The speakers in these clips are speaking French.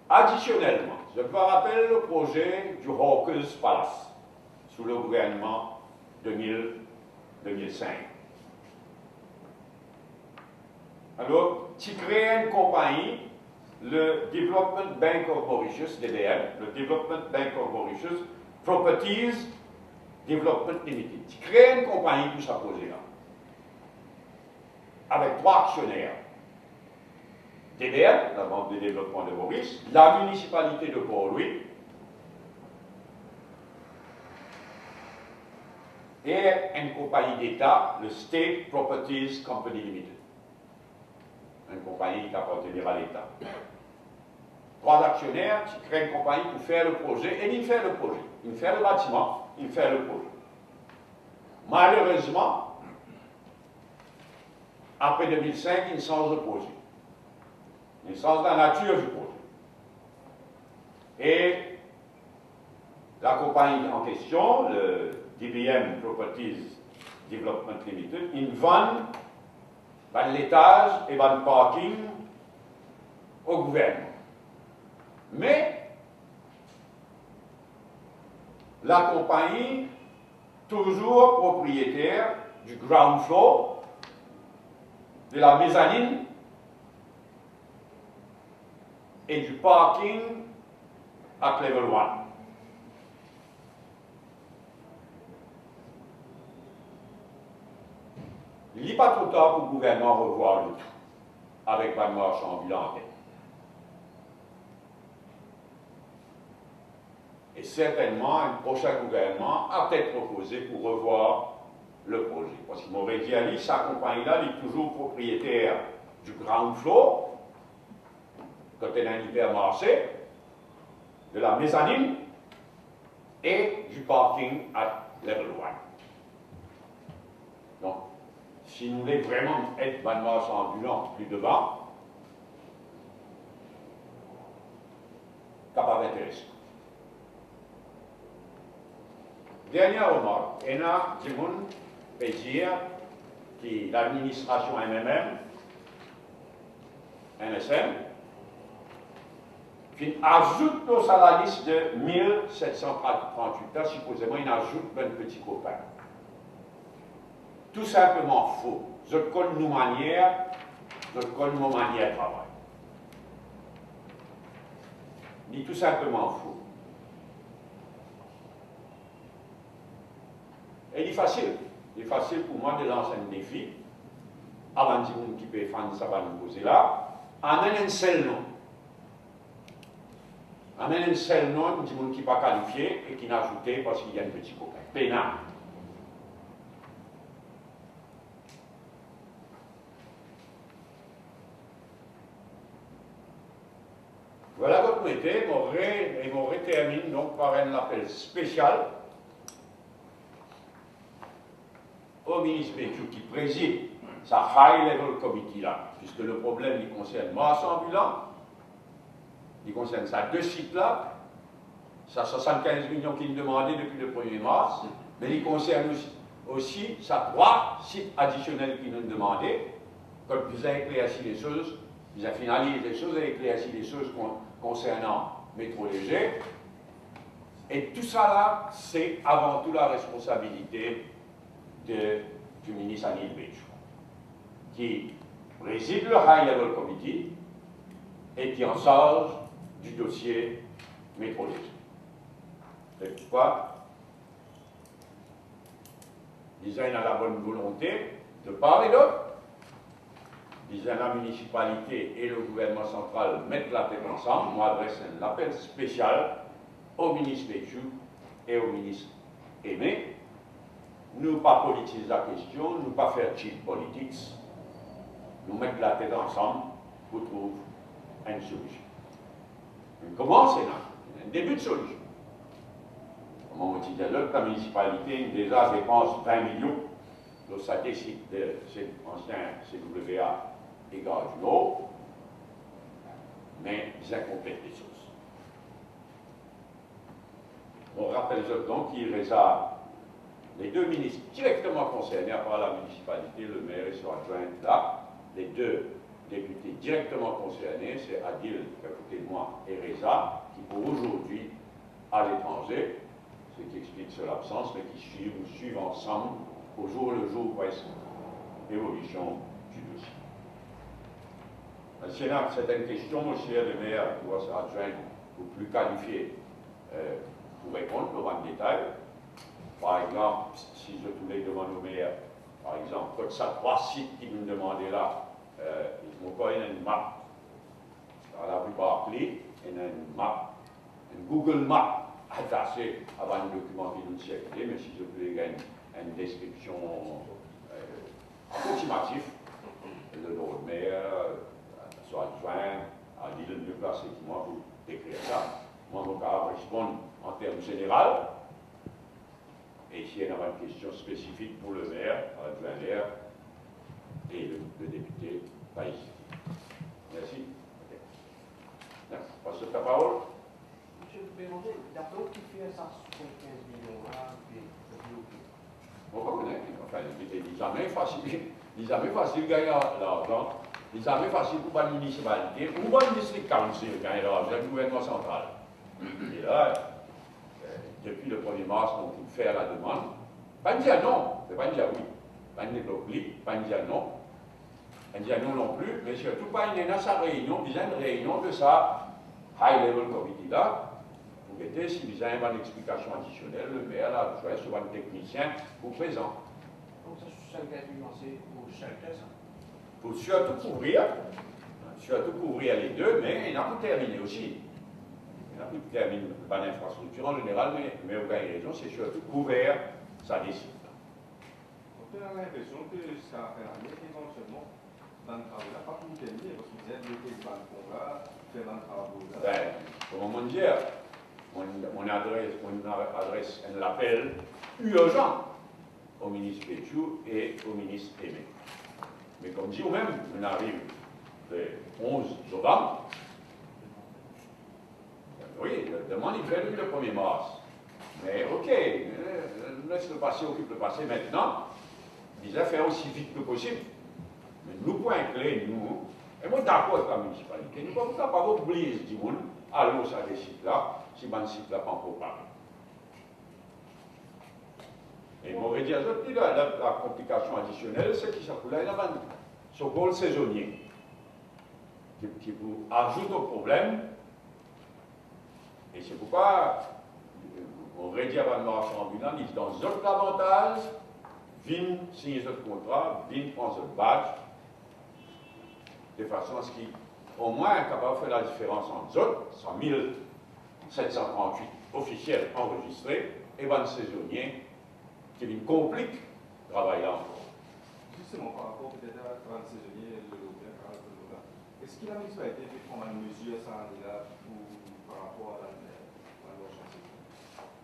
Additionnellement, je vous rappelle le projet du Hawkers Palace sous le gouvernement 2000-2005. Alors, tu crées une compagnie, le Development Bank of Mauritius, DBM, le Development Bank of Mauritius Properties Development Limited. Tu crées une compagnie pour ce projet-là, avec 3 actionnaires. DBM, la Banque de développement de Maurice, la municipalité de Port-Louis et une compagnie d'État, le State Properties Company Limited. Une compagnie qui appartenait à l'État. 3 actionnaires qui créent une compagnie pour faire le projet, et ils font le projet. Ils font le bâtiment, ils font le projet. Malheureusement, après 2005, ils changent de projet. Ils changent la nature du projet. Et la compagnie en question, le DBM Properties Development Limited, ils vendent l'étage et le parking au gouvernement. Mais la compagnie, toujours propriétaire du ground floor, de la mezzanine et du parking à level 1. Il n'est pas trop tard pour le gouvernement revoir le tout, avec Van Marchand ambulant en tête. Et certainement, un prochain gouvernement a peut-être proposé pour revoir le projet. Parce qu'il m'aurait dit, Ali, sa compagnie-là, il est toujours propriétaire du ground floor, quand elle a un hypermarché, de la mezzanine et du parking à level 1. Donc, si nous voulons vraiment être Van Marchand ambulant plus devant, capable d'intéressant. Dernière remarque, il y a des gens qui peuvent dire que l'administration MMM, MSM, qui ajoute dans sa liste de 1738 ans, supposément, il ajoute un petit copain. Tout simplement faux. Je connais nos manières, je connais nos manières de travail. Ni tout simplement faux. Et il est facile. Il est facile pour moi de lancer un défi, avant de dire qui peut faire ça va nous poser là, amène un seul nom. Amène un seul nom, dit qui n'est pas qualifié et qui n'a ajouté parce qu'il y a un petit copain. Pénal. Voilà votre métier, et m'aurait termine donc par un appel spécial au ministre Béchou qui préside sa high-level committee là, puisque le problème il concerne marchands ambulants, il concerne ça 2 sites là, ça 75 millions qu'il demandait depuis le 1er mars, mais il concerne aussi ça 3 sites additionnels qu'il nous demandait, quand vous avez éclairci les choses, vous avez finalisé les choses, vous avez éclairci les choses concernant Métro Léger, et tout ça là, c'est avant tout la responsabilité du ministre Anil Béchou, qui préside le High Level Committee et qui est en charge du dossier Métro Léger. C'est pourquoi, disant il a la bonne volonté de part et d'autre, disant la municipalité et le gouvernement central mettent la tête ensemble, moi adresse un appel spécial au ministre Béchou et au ministre Aimé. Nous pas politiser la question, nous pas faire cheat politics, nous mettre la tête ensemble pour trouver une solution. On commence, c'est un début de solution. Comment on dit, la municipalité déjà dépense 20 millions dans sa décide de cet ancien CWA et Gare du Nord, mais ils incomplètent les choses. On rappelle donc qu'il réserve les 2 ministres directement concernés, à part la municipalité, le maire et son adjoint là, les 2 députés directement concernés, c'est Adil, à côté de moi, et Reza, qui pour aujourd'hui à l'étranger, ce qui explique son absence, mais qui suivent ensemble, au jour le jour presque, l'évolution du dossier. S'il y a certaines questions, monsieur le maire, pour s'adjoindre ou plus qualifié pour répondre en détail. Par exemple, si je voulais demander au maire, par exemple, comme ça, 3 sites qui nous demandaient là, ils m'ont pas une map. Dans la rue Barclay, il y a une map, une Google Map attachée avant le document qui nous circulait, mais si je voulais gagner une description approximative, le nom de maire, soit adjoint, à l'île de place qui moi pour décrire ça. Moi, mon cas répondre en termes généraux. Et s'il y a une question spécifique pour le maire, l'adjoint maire et le député, pas ici. Merci. Okay. Merci. Passe ta parole. Monsieur le Bélanger, d'abord, qui fait ça sur 15 millions là, on reconnaît, enfin, il n'est jamais facile de gagner l'argent, il n'est jamais facile pour une municipalité ou un district council de gagner l'argent, le gouvernement central. Et là, depuis le 1er mars, on peut faire la demande. Pas dire non, c'est pas dire oui, pas dire oui, pas dire non, pas dire non non plus, mais surtout pas une sa réunion, il y a une réunion de ça, high level committee là. Pour aider, si vous avez une explication additionnelle, le maire a choisi sur un technicien pour présent. Donc ça, c'est pour chacun, ça. Pour surtout couvrir les deux, mais il n'a pas terminé aussi. Il n'a pas terminé, pas l'infrastructure en général, mais aucune raison, c'est surtout couvert, ça décide. On a l'impression que ça fait l'année, éventuellement, dans le travail, pas pour terminer, parce que vous êtes bloqué le balcon là, faire dans le travail là. Comment dire? On adresse un appel urgent au ministre Pétiou et au ministre Aimé. Mais comme dit vous-même, on arrive le 11 novembre. Oui, la demande est prévue le 1er mars. Mais ok, laisse le passé, occupe le passé maintenant. Disait faire aussi vite que possible. Mais nous, point clé, nous, et moi d'accord avec la municipalité, nous ne pouvons pas oublier ce monde, allons sur des sites là. Si ban site là pas encore parlé. Et mon dit la complication additionnelle, c'est qu'il s'appelle là ce rôle saisonnier qui vous ajoute au problème. Et c'est pourquoi on rédige avant le marché ambulant, il dit dans d'autres avantages, viennent signer ce contrat, viennent prendre ce badge, de façon à ce qu'il au moins est capable de faire la différence entre autres, 100 000 738 officiels enregistrés et 20 saisonniers qui compliquent le travail là encore. Justement, par rapport peut-être à 30 saisonniers, est-ce qu'il a mis ça a été fait prendre une mesure ça là par rapport à la loi chantier?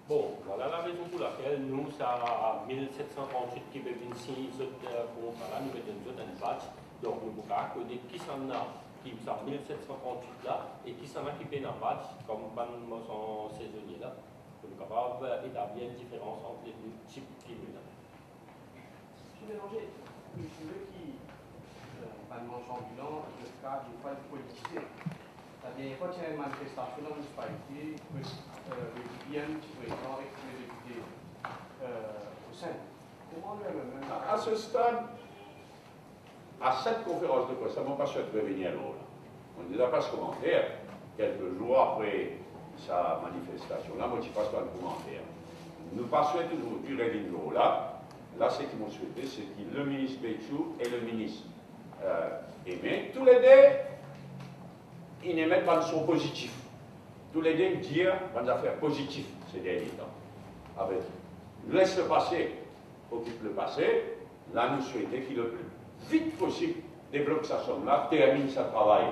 Bon, voilà la raison pour laquelle nous, ça a 1738 qui veulent signer ce contrat-là, nous mettons une batch, donc nous pouvons connaître qui s'en a. Qui sont 1738 là, et qui s'en a qui paient dans le match, comme ban son saisonnier là, pour nous capables d'établir une différence entre les deux types qui nous là. Je suis mélangé, monsieur qui, ban marchand ambulant, le cas du pas politisé. C'est-à-dire, quand il y a une manifestation dans la municipalité, le bien qui présent avec les députés au sein. Comment le même à ce stade, à cette conférence de presse, ça ne m'a pas souhaité revenir là. On ne les a pas ce commentaire. Quelques jours après sa manifestation, là, moi, je ne passe pas le commentaire. Nous pas souhaité aujourd'hui revenir là. Là, ce qu'ils m'ont souhaité, c'est que le ministre Béchou et le ministre Aimé, tous les deux, ils émettent pas de son positif. Tous les deux dire des affaires positives ces derniers temps. Avec laisse le passé, occupe le passé, là, nous souhaitons qu'il le plus vite possible débloque sa somme-là, termine sa travail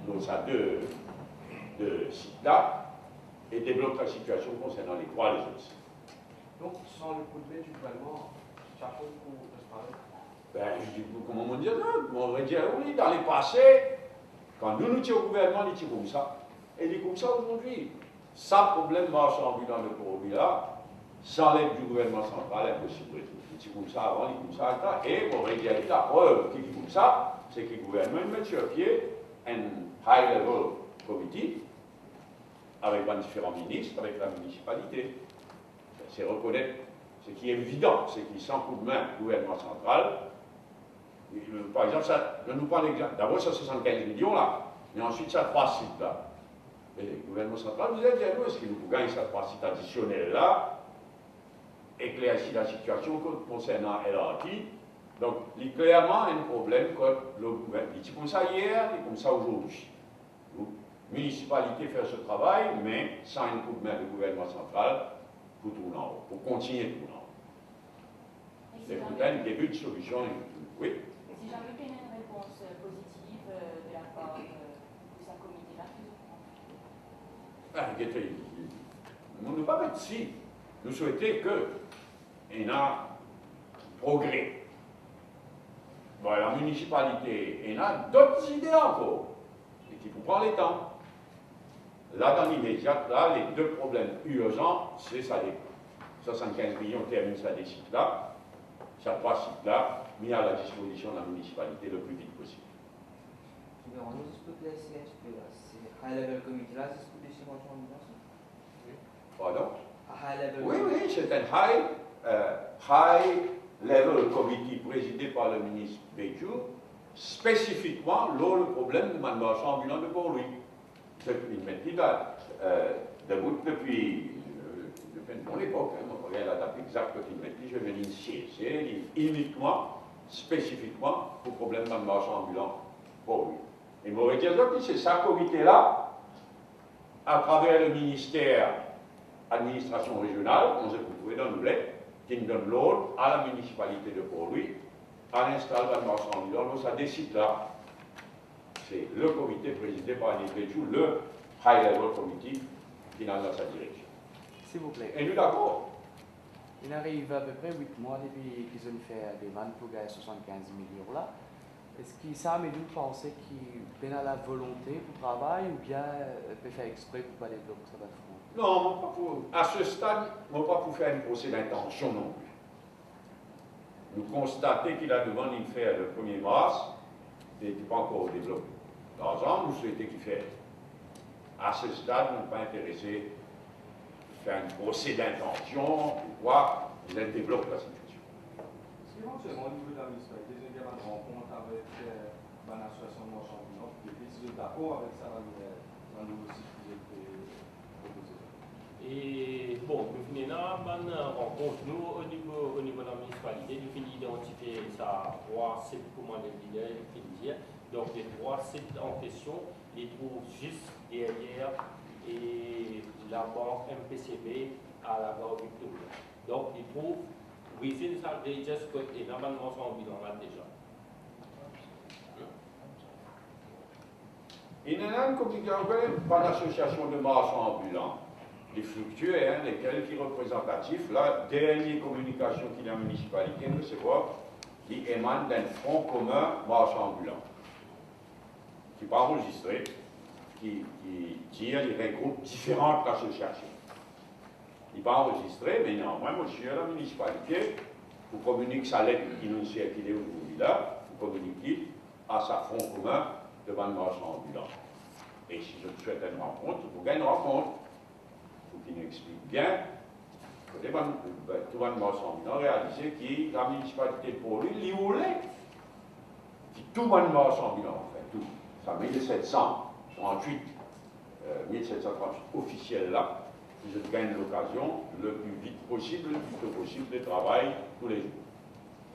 dans sa deux sites-là et débloque la situation concernant les 3 les autres sites. Donc, sans le coup de main du gouvernement, ça pour disparaître? Ben, je dis, comment on dit non? On va dire, oui, dans les passés, quand nous étions au gouvernement, il était comme ça. Et il est comme ça aujourd'hui. Ça, problème marchand ambulant de Corobila, sans l'aide du gouvernement central, impossible. C'est comme ça avant, comme ça, et on va dire la preuve qui dit comme ça, c'est que le gouvernement met sur pied un high-level committee avec différents ministres, avec la municipalité. C'est reconnaître ce qui est évident, c'est qu'il sans coup de main du gouvernement central. Par exemple, je nous prends l'exemple. D'abord, ça 75 millions là, mais ensuite, ça 3 sites là. Et le gouvernement central nous a dit à nous, est-ce qu'il nous gagne ces 3 sites additionnels là, éclaircir la situation concernant LRT. Donc, il y a clairement un problème que le gouvernement dit comme ça hier et comme ça aujourd'hui. La municipalité fait ce travail, mais sans un coup de main du gouvernement central pour tourner en haut, pour continuer de tourner en haut. C'est peut-être un début de solution. Oui. Si jamais il y a une réponse positive de la part de sa comité-là, nous ne pas mettre si. Nous souhaitons qu'il y ait un progrès. Bon, la municipalité, il y a d'autres idées encore, et qu'il faut prendre les temps. Là, dans l'immédiat, là, les deux problèmes urgents, c'est ça, les 75 millions terminent ça des sites là, ça 3 sites là, mis à la disposition de la municipalité le plus vite possible. On nous explique là, c'est high-level committee là, c'est ce que des Pardon? High-level. Oui, oui, c'est un high-level committee présidé par le ministre Béjou, spécifiquement le problème de marchand ambulant de Port-Louis. C'est une méthode debout depuis mon époque, on regarde la date exacte de une méthode, je vais l'initier. C'est uniquement, spécifiquement, pour le problème de marchand ambulant Port-Louis. Et Maurice Diazot, c'est ça comité-là, à travers le ministère administration régionale, on se trouve dans le lait, qui donne l'ordre à la municipalité de Port-Louis, à l'installation de marchand ambulant. Donc ça décide là. C'est le comité présidé par Annie Béjou, le High Level Committee, qui est dans sa direction. S'il vous plaît. Et nous d'accord. Il arrive à peu près 8 mois depuis qu'ils ont fait des ventes pour gagner 75 millions là. Est-ce que ça mais nous penser qu'il a la volonté pour travailler ou bien peut faire exprès pour pas développer ça va faire? Non, pas pour, à ce stade, non pas pour faire un procès d'intention non plus. Nous constatons qu'il a devant une faire le 1er mars, il n'était pas encore développé. L'argent, nous souhaitons qu'il fasse. À ce stade, nous ne sommes pas intéressés à faire un procès d'intention pour voir il développe la situation. Est-ce qu'éventuellement, au niveau de la municipalité, vous avez une rencontre avec l'association de marchand ambulant, et puis si vous êtes d'accord avec ça, dans le nouveau site que vous avez proposé? Et bon, nous venons à une rencontre, nous, au niveau de la municipalité, nous venons d'identifier ça 3 sites, comment les dire. Donc, les 3 sites en question, les trouvent juste derrière et la banque MPCB à la gare Victoria. Donc, ils trouvent, within that radius, qu'il y a un marchand ambulant là déjà. Il y en a une communication par l'association de marchands ambulants, les fluctués, hein, lesquels qui représentatifs. La dernière communication qu'il y a en municipalité, nous c'est quoi, qui émane d'un front commun marchand ambulant, qui n'est pas enregistré, qui regroupe différentes associations. Il n'est pas enregistré, mais néanmoins, monsieur la municipalité, vous communique sa lettre qui nous circule aujourd'hui là, vous communiquez à sa front commun devant le marchand ambulant. Et si je souhaite une rencontre, vous gagnez une rencontre. Il faut qu'il nous explique bien que tout le marchand ambulant réalisé que la municipalité pour lui, il voulait. Tout le marchand ambulant, en fait, tout. Ça 1738, 1738 officiel là, je gagne l'occasion le plus vite possible, le plus tôt possible de travail tous les jours.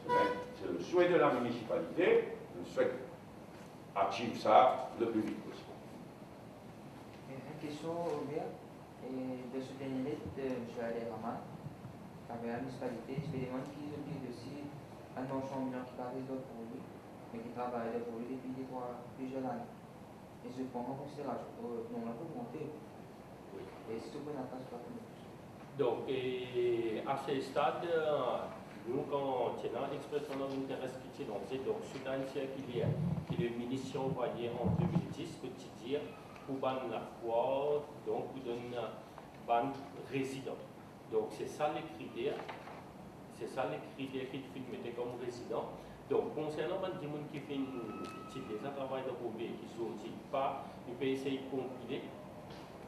C'est le souhait de la municipalité, je souhaite achieve ça le plus vite possible. Une question ouverte de ce dernier de M. Alain Raman, avec la municipalité, je me demande qui ont dit aussi un marchand ambulant qui parle d'autres pour lui, mais qui travaille pour lui depuis plusieurs années. Et je prends en considération que non, on a pas monté. Et si tu peux la place, donc, à ce stade, nous, quand on expression d'intérêt qui est lancé, donc, suite à une circulaire qui est mission envoyée en 2010, quotidien, pour ban la foi, donc, pour donner ban résident. Donc c'est ça les critères. C'est ça les critères qu'il faut mettre comme résident. Donc concernant les gens qui font un travail de pauvreté qui ne sortit pas, nous pouvons essayer de compiler.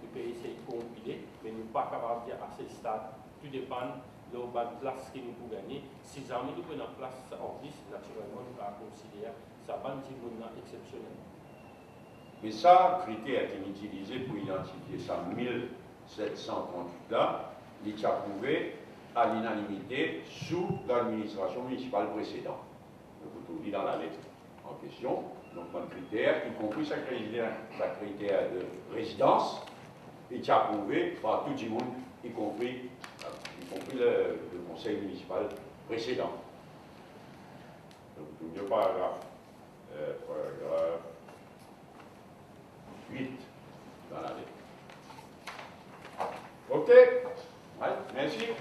Nous pouvons essayer de compiler, mais nous ne sommes pas capables de dire à ce stade. Tout dépend de la place que nous pouvons gagner. Si jamais nous prenons une place en plus, naturellement, nous allons considérer ça va être exceptionnel. Mais ça, critère qui est utilisé pour identifier ça 1738 là, il est approuvé à l'unanimité sous l'administration municipale précédente. Donc, vous tout dit dans la lettre en question. Donc, un critère, y compris sa critère de résidence, est approuvé par tout le monde, y compris le conseil municipal précédent. Donc, tout le paragraphe 8 dans la lettre. OK? Ouais, merci.